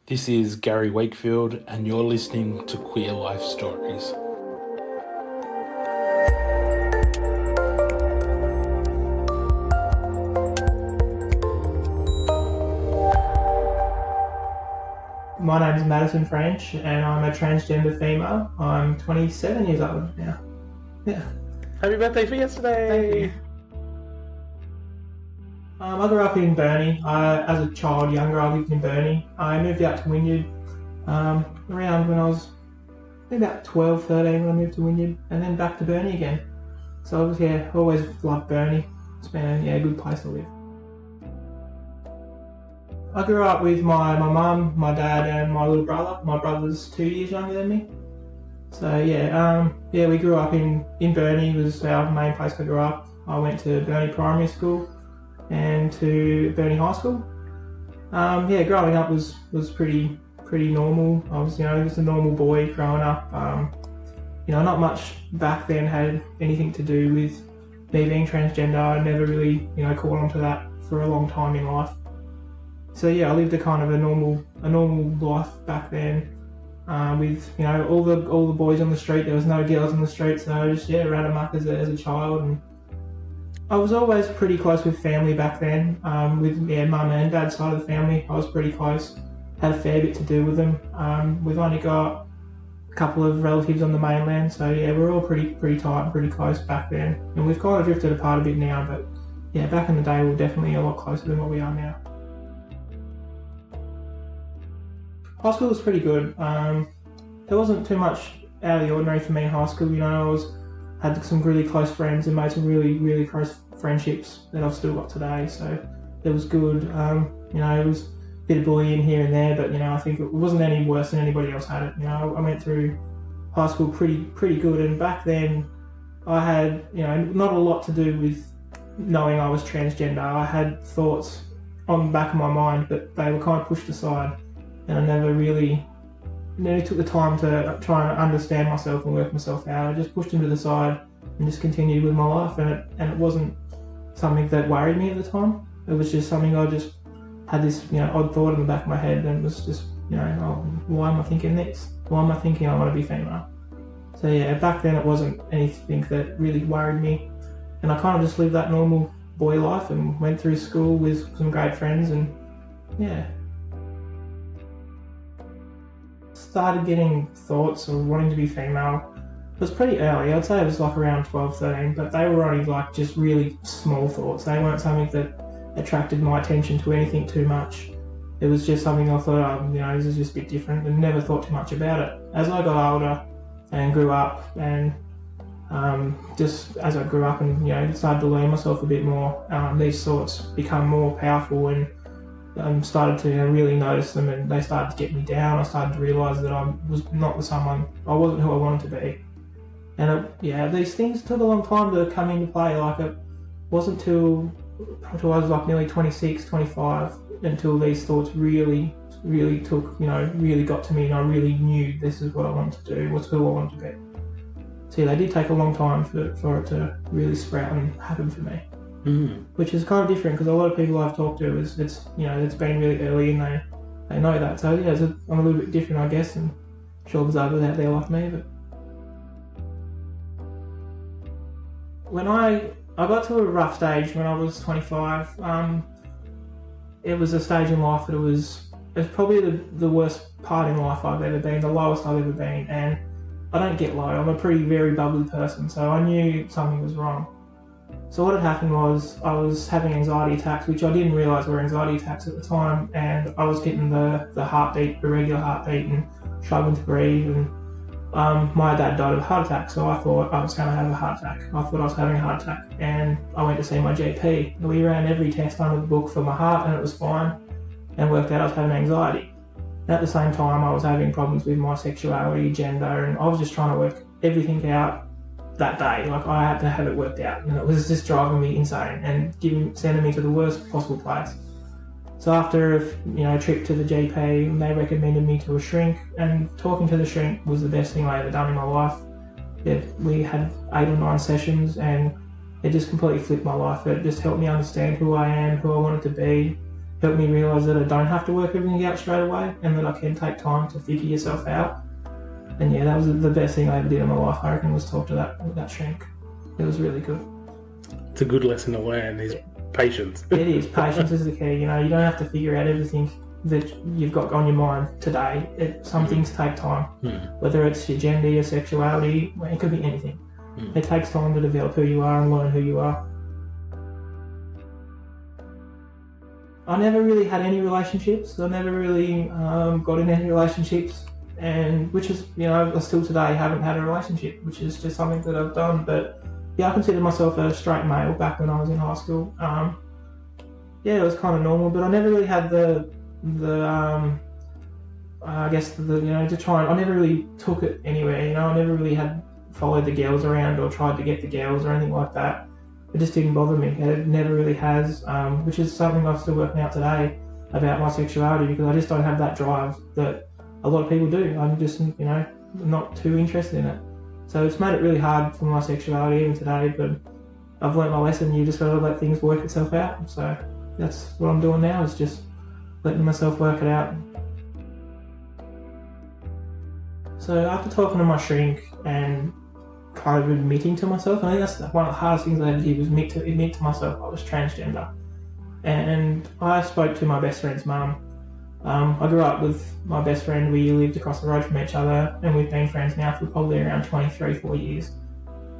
This is Gary Wakefield, and you're listening to Queer Life Stories. My name is Maddison French, and I'm a transgender female. I'm 27 years old now. Yeah. Happy birthday for yesterday! I grew up in Burnie. As a child, younger, I lived in Burnie. I moved out to Wynyard around when I was about 12, 13 when I moved to Wynyard, and then back to Burnie again. So I was, always loved Burnie. It's been a good place to live. I grew up with my mum, my dad, and my little brother. My brother's 2 years younger than me. So we grew up in Burnie. Was our main place I grew up. I went to Burnie Primary School and to Burnie High School. Growing up was pretty normal. I was just a normal boy growing up. Not much back then had anything to do with me being transgender. I never really caught on to that for a long time in life. So I lived a kind of a normal life back then, with all the boys on the street. There was no girls on the street, so I just ran amok as a child. And I was always pretty close with family back then. With mum and dad's side of the family, I was pretty close. Had a fair bit to do with them. We've only got a couple of relatives on the mainland, so we're all pretty tight and pretty close back then. And we've kind of drifted apart a bit now, but back in the day we were definitely a lot closer than what we are now. High school was pretty good. There wasn't too much out of the ordinary for me in high school. I had some really close friends and made some really close friendships that I've still got today. So it was good. It was a bit of bullying here and there, but I think it wasn't any worse than anybody else had it. I went through high school pretty good, and back then I had not a lot to do with knowing I was transgender. I had thoughts on the back of my mind, but they were kind of pushed aside. And I never really took the time to try and understand myself and work myself out. I just pushed them to the side and just continued with my life. And it wasn't something that worried me at the time. It was just something I just had this odd thought in the back of my head, and it was just why am I thinking this? Why am I thinking I want to be female? So back then it wasn't anything that really worried me, and I kind of just lived that normal boy life and went through school with some great friends, and started getting thoughts of wanting to be female. It was pretty early. I'd say it was like around 12, 13, but they were only like just really small thoughts. They weren't something that attracted my attention to anything too much. It was just something I thought, this is just a bit different, and never thought too much about it. As I got older and grew up, and just as I grew up and started to learn myself a bit more, these thoughts become more powerful, and started to really notice them, and they started to get me down. I started to realise that I was not someone, I wasn't who I wanted to be. And these things took a long time to come into play. Like, it wasn't till I was like nearly 26, 25, until these thoughts really took, really got to me, and I really knew this is what I wanted to do, what's who I wanted to be. So they did take a long time for it to really sprout and happen for me. Which is kind of different, because a lot of people I've talked to it's been really early, and they know that. So I'm a little bit different, I guess, and I'm sure there's others out there like me. But when I got to a rough stage when I was 25, it was a stage in life that it was probably the worst part in life I've ever been, the lowest I've ever been. And I don't get low. I'm a very bubbly person, so I knew something was wrong. So what had happened was I was having anxiety attacks, which I didn't realise were anxiety attacks at the time, and I was getting the heartbeat, irregular heartbeat, and struggling to breathe. And my dad died of a heart attack, so I thought I was going to have a heart attack. I thought I was having a heart attack, and I went to see my GP. We ran every test under the book for my heart, and it was fine, and worked out I was having anxiety. And at the same time, I was having problems with my sexuality, gender, and I was just trying to work everything out that day. Like, I had to have it worked out, and it was just driving me insane and sending me to the worst possible place. So after a trip to the GP, they recommended me to a shrink, and talking to the shrink was the best thing I ever done in my life. We had 8 or 9 sessions, and it just completely flipped my life. It just helped me understand who I am, who I wanted to be, helped me realise that I don't have to work everything out straight away and that I can take time to figure yourself out. And yeah, that was the best thing I ever did in my life, I reckon, was talk to that shrink. It was really good. It's a good lesson to learn, is patience. It is. Patience is the key. You don't have to figure out everything that you've got on your mind today. Some things take time. Whether it's your gender, your sexuality, it could be anything. It takes time to develop who you are and learn who you are. I never really had any relationships. I never really got in any relationships, and which is, I still today haven't had a relationship, which is just something that I've done. But yeah, I consider myself a straight male back when I was in high school. Yeah, it was kind of normal, but I never really had to try and, I never really took it anywhere. I never really had followed the girls around or tried to get the girls or anything like that. It just didn't bother me. It never really has, which is something I'm still working out today about my sexuality, because I just don't have that drive that a lot of people do. I'm just, not too interested in it. So it's made it really hard for my sexuality even today, but I've learnt my lesson. You just got to let things work itself out. So that's what I'm doing now, is just letting myself work it out. So after talking to my shrink and kind of admitting to myself, I think that's one of the hardest things I ever did, was admit to myself I was transgender. And I spoke to my best friend's mum. I grew up with my best friend. We lived across the road from each other, and we've been friends now for probably around 23-4 years.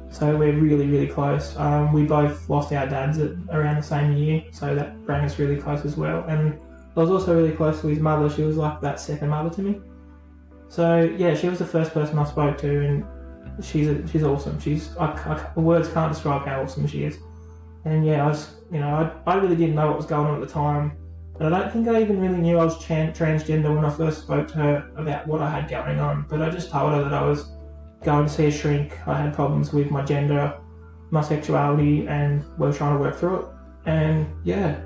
So we're really, really close. We both lost our dads at around the same year, so that brought us really close as well. And I was also really close to his mother. She was like that second mother to me. So yeah, she was the first person I spoke to, and she's awesome. Words can't describe how awesome she is. And yeah, I really didn't know what was going on at the time. But I don't think I even really knew I was transgender when I first spoke to her about what I had going on. But I just told her that I was going to see a shrink. I had problems with my gender, my sexuality, and we were trying to work through it. And yeah,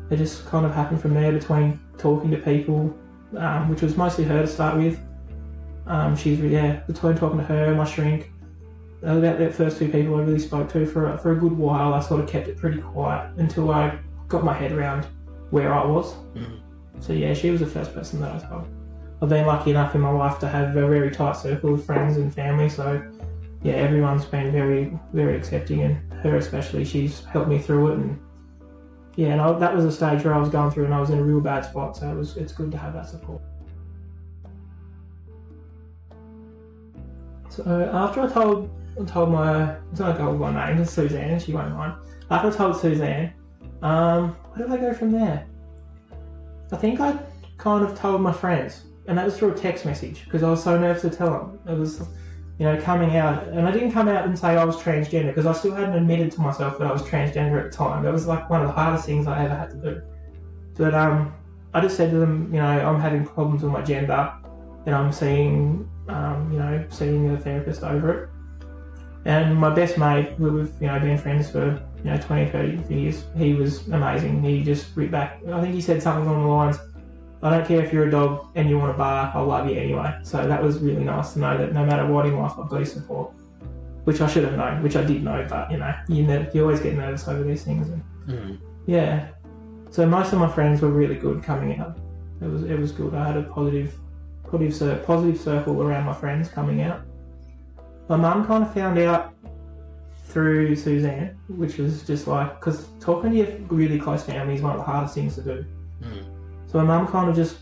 it just kind of happened from there, between talking to people, which was mostly her to start with. Between talking to her and my shrink, about the first two people I really spoke to for a good while. I sort of kept it pretty quiet until I got my head around where I was. So yeah, she was the first person that I told. I've been lucky enough in my life to have a very tight circle of friends and family, so yeah, everyone's been very, very accepting, and her especially. She's helped me through it, and yeah, and that was a stage where I was going through and I was in a real bad spot, so it's good to have that support. So after I told my, I'm not going to go with my name, it's Suzanne, she won't mind. After I told Suzanne, where did I go from there? I think I kind of told my friends, and that was through a text message, because I was so nervous to tell them. It was, coming out, and I didn't come out and say I was transgender, because I still hadn't admitted to myself that I was transgender at the time. That was like one of the hardest things I ever had to do. But I just said to them, I'm having problems with my gender, and I'm seeing a therapist over it. And my best mate, we've been friends for 20-30 years. He was amazing. He just ripped back. I think he said something along the lines, "I don't care if you're a dog and you want to bark, I'll love you anyway." So that was really nice to know that no matter what in life, I've got his support, which I should have known, which I did know, but you always get nervous over these things. And, yeah. So most of my friends were really good coming out. It was good. I had a positive circle around my friends coming out. My mum kind of found out through Suzanne, which was just like, because talking to your really close family is one of the hardest things to do. So my mum kind of just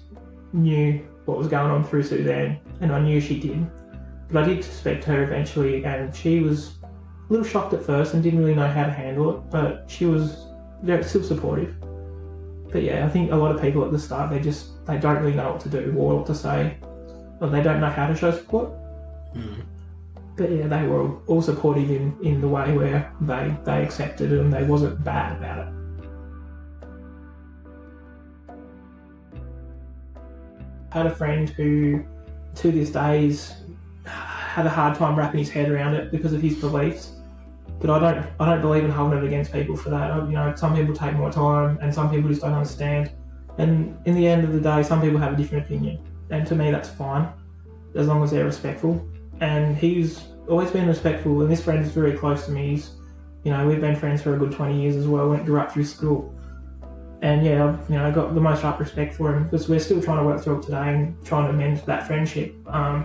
knew what was going on through Suzanne, and I knew she did. But I did speak to her eventually, and she was a little shocked at first and didn't really know how to handle it, but she was still supportive. But yeah, I think a lot of people at the start, they don't really know what to do or what to say, or they don't know how to show support. But yeah, they were all supportive in the way where they accepted it and they wasn't bad about it. I had a friend who, to this day, had a hard time wrapping his head around it because of his beliefs. But I don't believe in holding it against people for that. Some people take more time, and some people just don't understand. And in the end of the day, some people have a different opinion, and to me, that's fine, as long as they're respectful. And he's always been respectful, and this friend is very close to me. We've been friends for a good 20 years as well. Grew up through school, And yeah, I've got the most up respect for him, because we're still trying to work through it today and trying to amend that friendship.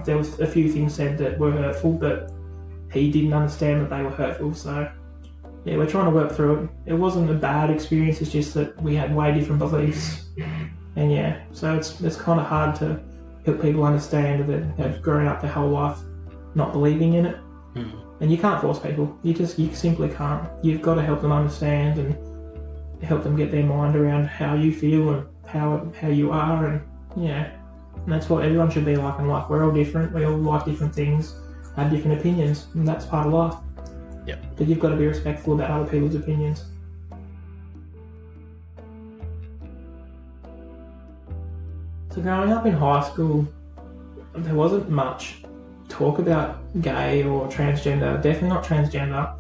There was a few things said that were hurtful, but he didn't understand that they were hurtful. So yeah, we're trying to work through it. It wasn't a bad experience, it's just that we had way different beliefs. And yeah, so it's kind of hard to help people understand that have grown up their whole life not believing in it. And you can't force people. You simply can't. You've got to help them understand and help them get their mind around how you feel and how you are, and yeah, and that's what everyone should be like in life. We're all different. We all like different things, have different opinions, and that's part of life. Yeah. But you've got to be respectful about other people's opinions. So growing up in high school, there wasn't much talk about gay or transgender. Definitely not transgender.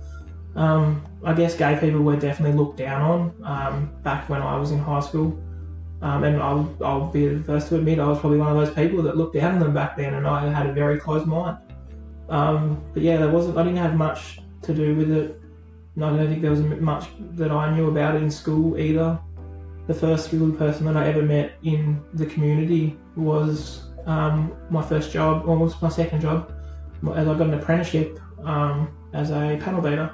I guess gay people were definitely looked down on back when I was in high school. And I'll be the first to admit I was probably one of those people that looked down on them back then, and I had a very closed mind. But yeah, I didn't have much to do with it. I don't think there was much that I knew about it in school either. The first real person that I ever met in the community was my first job, or was my second job, as I got an apprenticeship as a panel beater.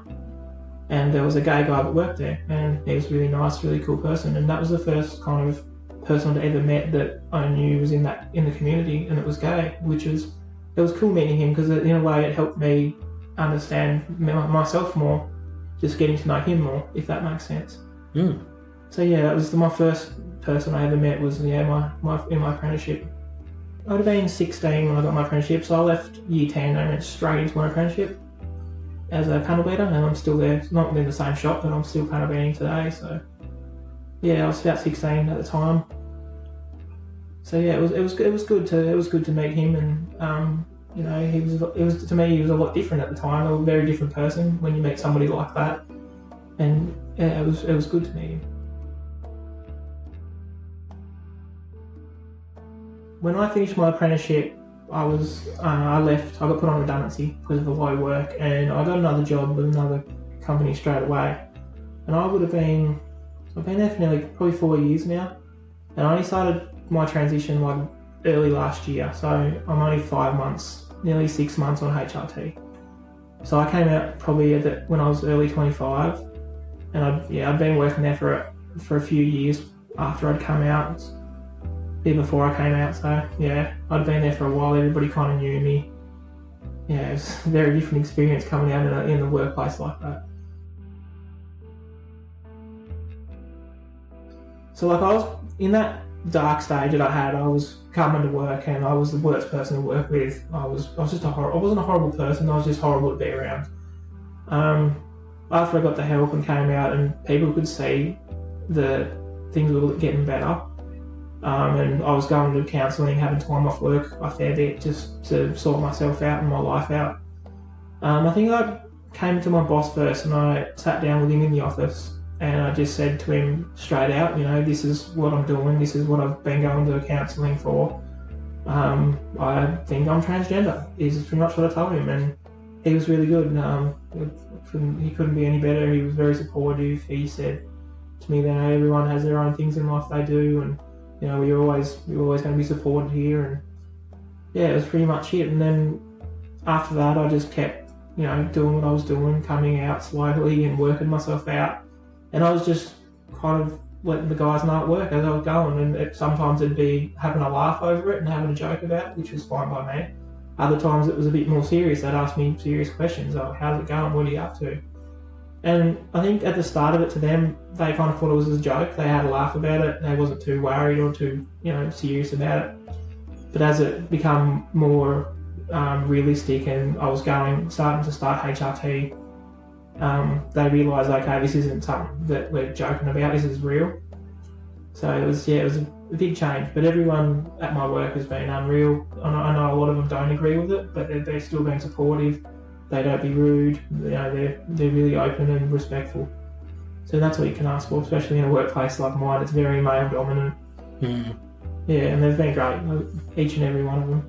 And there was a gay guy that worked there, and he was really nice, really cool person. And that was the first kind of person I'd ever met that I knew was in the community, and it was gay, it was cool meeting him, because in a way it helped me understand myself more, just getting to know him more, if that makes sense. So yeah, that was my first person I ever met, was in my apprenticeship. I'd have been 16 when I got my apprenticeship, so I left year 10 and went straight into my apprenticeship as a panel beater, and I'm still there. It's not in the same shop, but I'm still panel beating today. So yeah, I was about 16 at the time. So yeah, it was good to meet him, and he was to me, he was a lot different at the time. A very different person when you meet somebody like that, and yeah, it was good to meet him. When I finished my apprenticeship, I left. I got put on redundancy because of the low work, and I got another job with another company straight away. And I've been there for probably 4 years now, and I only started my transition like early last year, so I'm only 5 months, nearly 6 months on HRT. So I came out probably when I was early 25, and I'd been working there for a few years after I'd come out. Before I came out, so yeah, I'd been there for a while. Everybody kind of knew me. Yeah, it was a very different experience coming out in the workplace like that. So like, I was in that dark stage that I had. I was coming to work, and I was the worst person to work with. I wasn't a horrible person. I was just horrible to be around. After I got the help and came out, and people could see the things were getting better. And I was going to counselling, having time off work a fair bit just to sort myself out and my life out. I think I came to my boss first, and I sat down with him in the office, and I just said to him straight out, this is what I'm doing, this is what I've been going to counselling for. I think I'm transgender, is pretty much what I told him, and he was really good. He couldn't be any better. He was very supportive. He said to me that everyone has their own things in life they do, and we're always going to be supported here, and yeah, it was pretty much it. And then after that, I just kept, doing what I was doing, coming out slowly and working myself out. And I was just kind of letting the guys know at work as I was going, and sometimes it'd be having a laugh over it and having a joke about it, which was fine by me. Other times it was a bit more serious. They'd ask me serious questions, like, how's it going, what are you up to? And I think at the start of it, to them, they kind of thought it was a joke. They had a laugh about it. They wasn't too worried or too, serious about it. But as it became more realistic, and I was starting to start HRT, they realised, okay, this isn't something that we're joking about. This is real. So it was a big change. But everyone at my work has been unreal. I know a lot of them don't agree with it, but they're still being supportive. They don't be rude, they're really open and respectful. So that's what you can ask for, especially in a workplace like mine. It's very male dominant. Yeah, and they've been great, each and every one of them.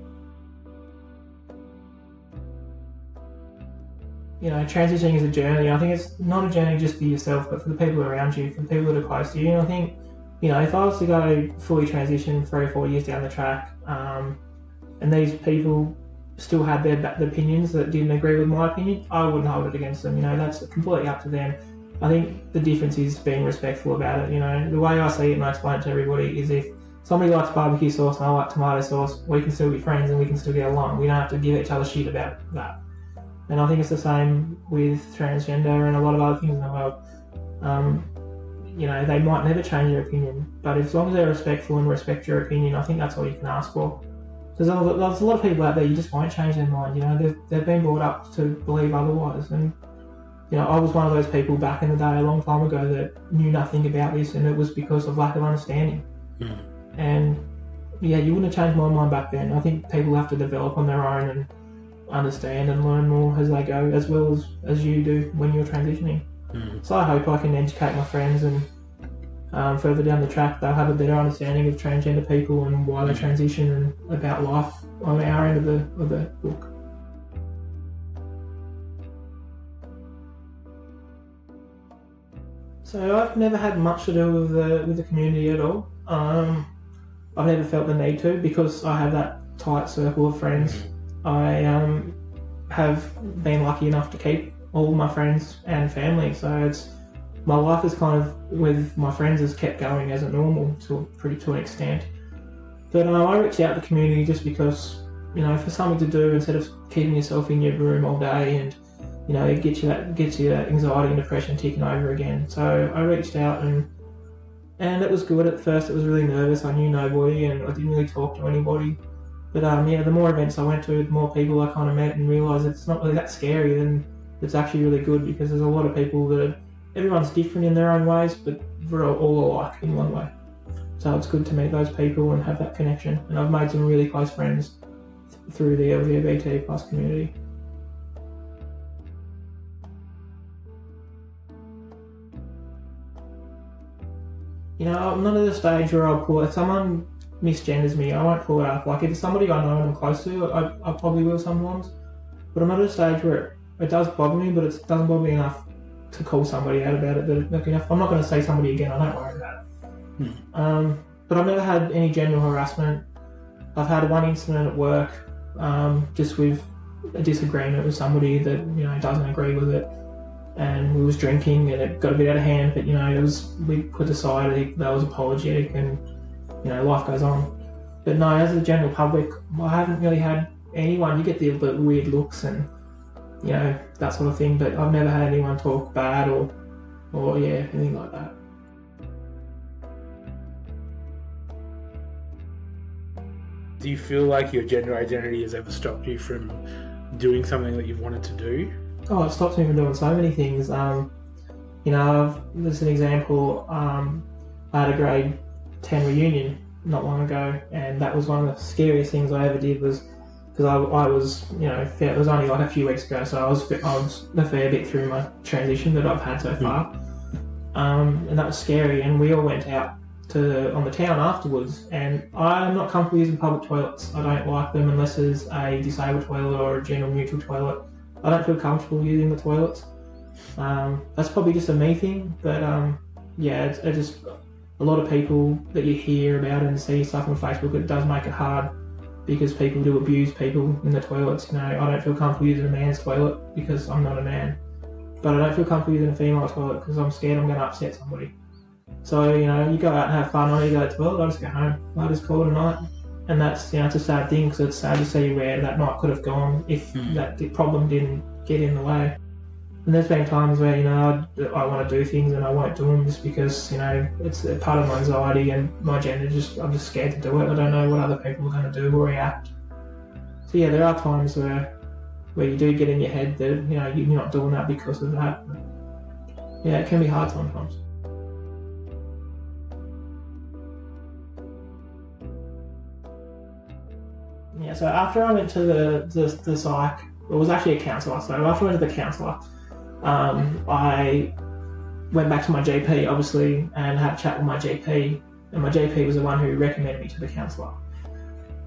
Transitioning is a journey. I think it's not a journey just for yourself, but for the people around you, for the people that are close to you. And I think if I was to go fully transition 3 or 4 years down the track, and these people still had their opinions that didn't agree with my opinion, I wouldn't hold it against them. That's completely up to them. I think the difference is being respectful about it. The way I see it and I explain it to everybody is, if somebody likes barbecue sauce and I like tomato sauce, we can still be friends and we can still get along. We don't have to give each other shit about that. And I think it's the same with transgender and a lot of other things in the world. They might never change their opinion, but as long as they're respectful and respect your opinion, I think that's all you can ask for. There's a lot of people out there, you just won't change their mind. They've been brought up to believe otherwise. And I was one of those people back in the day, a long time ago, that knew nothing about this, and it was because of lack of understanding. And you wouldn't have changed my mind back then. I think people have to develop on their own and understand and learn more as they go, as well as you do when you're transitioning. So I hope I can educate my friends, and further down the track they'll have a better understanding of transgender people and why they transition and about life on our end of the book. So I've never had much to do with the community at all. I've never felt the need to, because I have that tight circle of friends. I have been lucky enough to keep all my friends and family, so my life is kind of, with my friends, has kept going as a normal to an extent. But I reached out to the community just because, for something to do instead of keeping yourself in your room all day, and it gets you that anxiety and depression ticking over again. So I reached out, and it was good. At first it was really nervous. I knew nobody and I didn't really talk to anybody. But the more events I went to, the more people I kind of met, and realised it's not really that scary, and it's actually really good, because there's a lot of people that everyone's different in their own ways, but we're all alike in one way. So it's good to meet those people and have that connection. And I've made some really close friends through the LGBT plus community. I'm not at the stage where I'll pull, if someone misgenders me, I won't pull it up. Like, if it's somebody I know and I'm close to, I probably will sometimes. But I'm not at a stage where it does bother me, but it doesn't bother me enough to call somebody out about it. I'm not going to say somebody again, I don't worry about it. But I've never had any general harassment. I've had one incident at work, just with a disagreement with somebody that doesn't agree with it, and we was drinking and it got a bit out of hand, but we put aside, that was apologetic, and life goes on. But no, as a general public, I haven't really had anyone. You get the weird looks and that sort of thing, but I've never had anyone talk bad or anything like that. Do you feel like your gender identity has ever stopped you from doing something that you've wanted to do? Oh, it stops me from doing so many things. There's an example. I had a grade 10 reunion not long ago, and that was one of the scariest things I ever did, was because I was, it was only like a few weeks ago, so I was a fair bit through my transition that I've had so far, and that was scary. And we all went out on the town afterwards, and I'm not comfortable using public toilets. I don't like them unless there's a disabled toilet or a gender neutral toilet. I don't feel comfortable using the toilets. That's probably just a me thing, but it's just a lot of people that you hear about and see stuff on Facebook. It does make it hard, because people do abuse people in the toilets. I don't feel comfortable using a man's toilet because I'm not a man, but I don't feel comfortable using a female toilet because I'm scared I'm going to upset somebody. So you go out and have fun. I go to the toilet, I just go home. I just call it a night. And that's, it's a sad thing, because it's sad to see where that night could have gone if that problem didn't get in the way. And there's been times where, I want to do things and I won't do them just because, it's a part of my anxiety and my gender. I'm just scared to do it. I don't know what other people are going to do or react. So there are times where you do get in your head that, you're not doing that because of that. But, it can be hard sometimes. So after I went to the psych, it was actually a counsellor. So after I went to the counsellor, I went back to my GP, obviously, and had a chat with my GP. And my GP was the one who recommended me to the counsellor.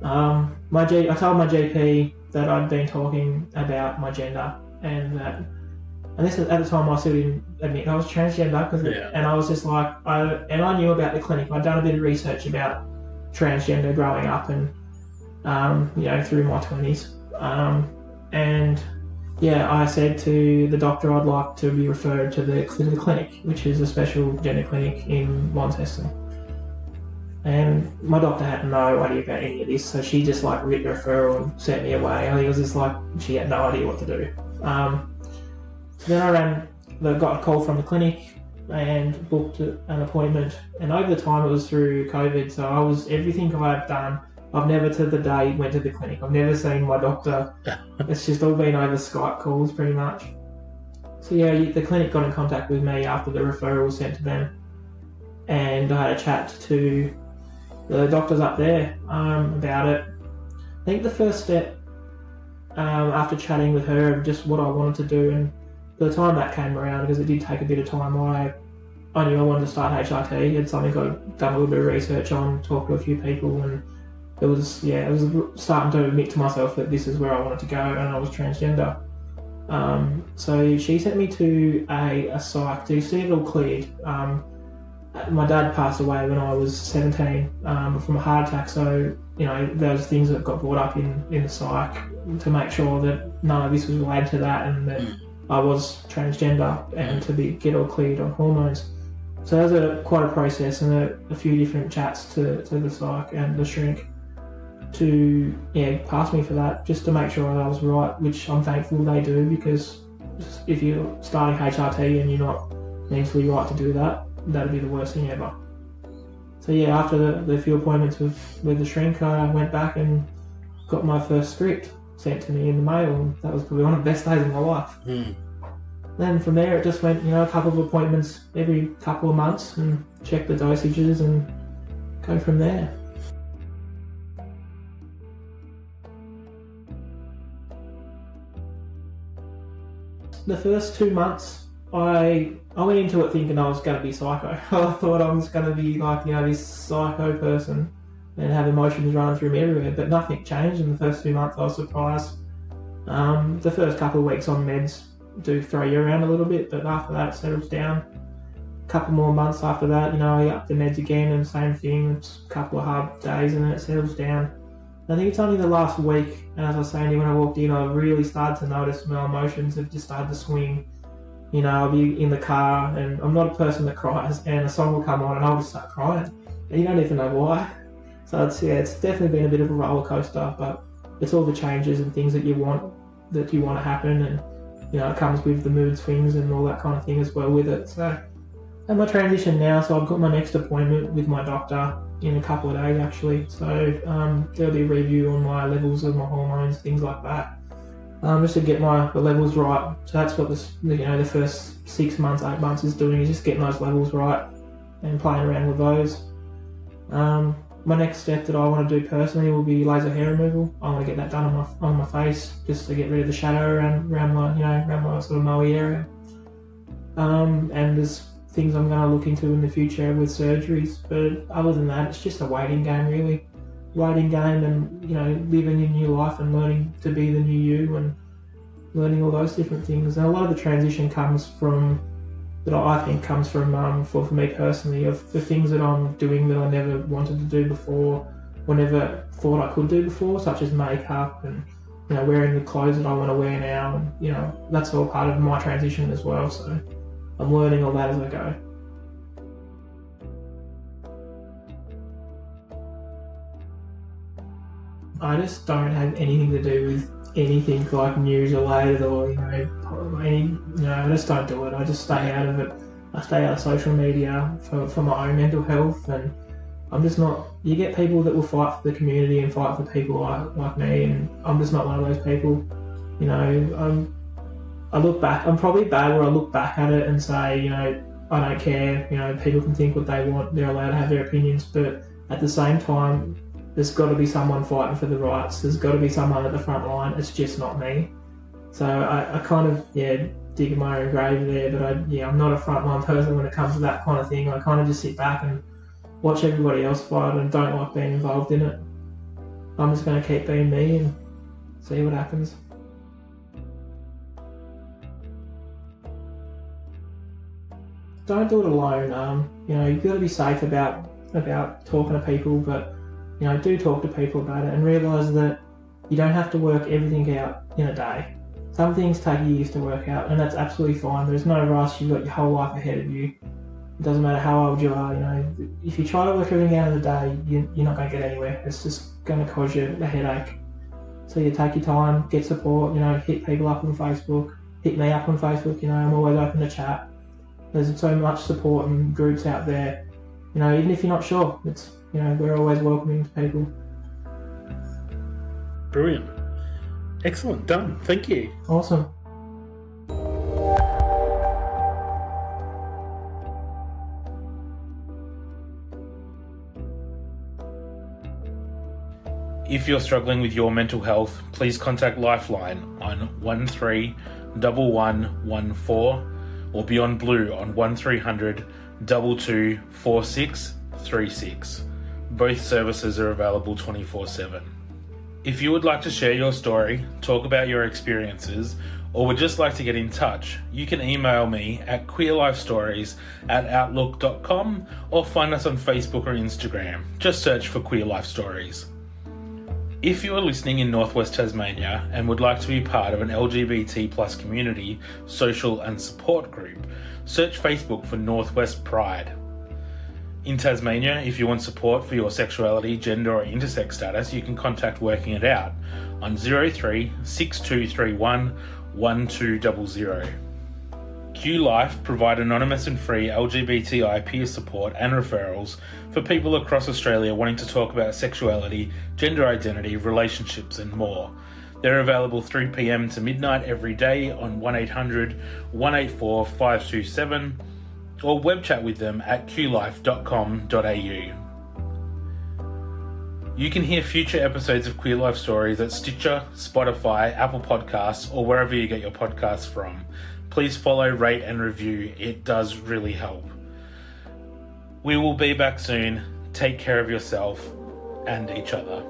I told my GP that I'd been talking about my gender, and that And this is at the time I still didn't admit I was transgender, and I was just like, I knew about the clinic. I'd done a bit of research about transgender growing up and through my 20s, and I said to the doctor I'd like to be referred to the clinic, which is a special gender clinic in Launceston. And my doctor had no idea about any of this, so she just like wrote the referral and sent me away. I think it was just like she had no idea what to do. So then I got a call from the clinic and booked an appointment. And over the time it was through COVID, so everything I've done, I've never to the day went to the clinic. I've never seen my doctor. It's just all been over Skype calls pretty much. So the clinic got in contact with me after the referral was sent to them, and I had a chat to the doctors up there about it. I think the first step, after chatting with her of just what I wanted to do, and by the time that came around, because it did take a bit of time, I knew I wanted to start HRT. It's something I'd done a little bit of research on, talked to a few people, and it was starting to admit to myself that this is where I wanted to go, and I was transgender. So she sent me to a psych to see it all cleared. My dad passed away when I was 17 from a heart attack, so those things that got brought up in the psych to make sure that none of this was related to that, and that I was transgender, and to get all cleared on hormones. So that was quite a process, and a few different chats to the psych and the shrink to pass me for that, just to make sure that I was right, which I'm thankful they do, because if you're starting HRT and you're not mentally right to do that, that'd be the worst thing ever. So after the few appointments with the shrink, I went back and got my first script sent to me in the mail, and that was probably one of the best days of my life. Then from there it just went, a couple of appointments every couple of months, and check the dosages and go from there. The first 2 months, I went into it thinking I was going to be psycho. I thought I was going to be like, this psycho person and have emotions running through me everywhere, but nothing changed in the first 2 months. I was surprised. The first couple of weeks on meds do throw you around a little bit, but after that it settles down. A couple more months after that, I up the meds again, and same thing. It's a couple of hard days and then it settles down. I think it's only the last week, and as I was saying to you when I walked in, I really started to notice my emotions have just started to swing. I'll be in the car, and I'm not a person that cries, and a song will come on and I'll just start crying, and you don't even know why. So it's definitely been a bit of a roller coaster, but it's all the changes and things that you want to happen, and it comes with the mood swings and all that kind of thing as well with it. So I'm my transition now, so I've got my next appointment with my doctor in a couple of days actually. So there'll be a review on my levels of my hormones, things like that, just to get the levels right. So that's what the first 6 months, 8 months is doing, is just getting those levels right and playing around with those. My next step that I want to do personally will be laser hair removal. I want to get that done on my face, just to get rid of the shadow around my sort of mowy area. And there's things I'm going to look into in the future with surgeries, but other than that, it's just a waiting game really. Waiting game, and living your new life and learning to be the new you, and learning all those different things. And a lot of the transition comes from for me personally, of the things that I'm doing that I never wanted to do before, or never thought I could do before, such as makeup and wearing the clothes that I want to wear now, and that's all part of my transition as well. So I'm learning all that as I go. I just don't have anything to do with anything like news related, or I just don't do it. I just stay out of it. I stay out of social media for my own mental health, and I'm just not. You get people that will fight for the community and fight for people like me, and I'm just not one of those people. I look back. I'm probably bad where I look back at it and say, I don't care. People can think what they want. They're allowed to have their opinions, but at the same time, there's got to be someone fighting for the rights. There's got to be someone at the front line. It's just not me. So I kind of dig in my own grave there. But I'm not a frontline person when it comes to that kind of thing. I kind of just sit back and watch everybody else fight, and don't like being involved in it. I'm just going to keep being me and see what happens. don't do it alone. You've got to be safe about talking to people, but do talk to people about it and realise that you don't have to work everything out in a day. Some things take years to work out, and that's absolutely fine. There's no rush. You've got your whole life ahead of you. It doesn't matter how old you are. If you try to work everything out in a day, you're not going to get anywhere. It's just going to cause you a headache. So you take your time, get support. Hit people up on Facebook. Hit me up on Facebook. I'm always open to chat. There's so much support and groups out there. Even if you're not sure, we're always welcoming to people. Brilliant. Excellent. Done. Thank you. Awesome. If you're struggling with your mental health, please contact Lifeline on 131114 or Beyond Blue on 1300 22 4636. Both services are available 24/7. If you would like to share your story, talk about your experiences, or would just like to get in touch, you can email me at queerlifestories@outlook.com or find us on Facebook or Instagram. Just search for Queer Life Stories. If you are listening in Northwest Tasmania and would like to be part of an LGBT+ community, social and support group, search Facebook for Northwest Pride. In Tasmania, if you want support for your sexuality, gender or intersex status, you can contact Working It Out on 03 6231 1200. Q Life provide anonymous and free LGBTI peer support and referrals for people across Australia wanting to talk about sexuality, gender identity, relationships and more. They're available 3 p.m. to midnight every day on 1800 184 527 or web chat with them at qlife.com.au. You can hear future episodes of Queer Life Stories at Stitcher, Spotify, Apple Podcasts or wherever you get your podcasts from. Please follow, rate and review. It does really help. We will be back soon. Take care of yourself and each other.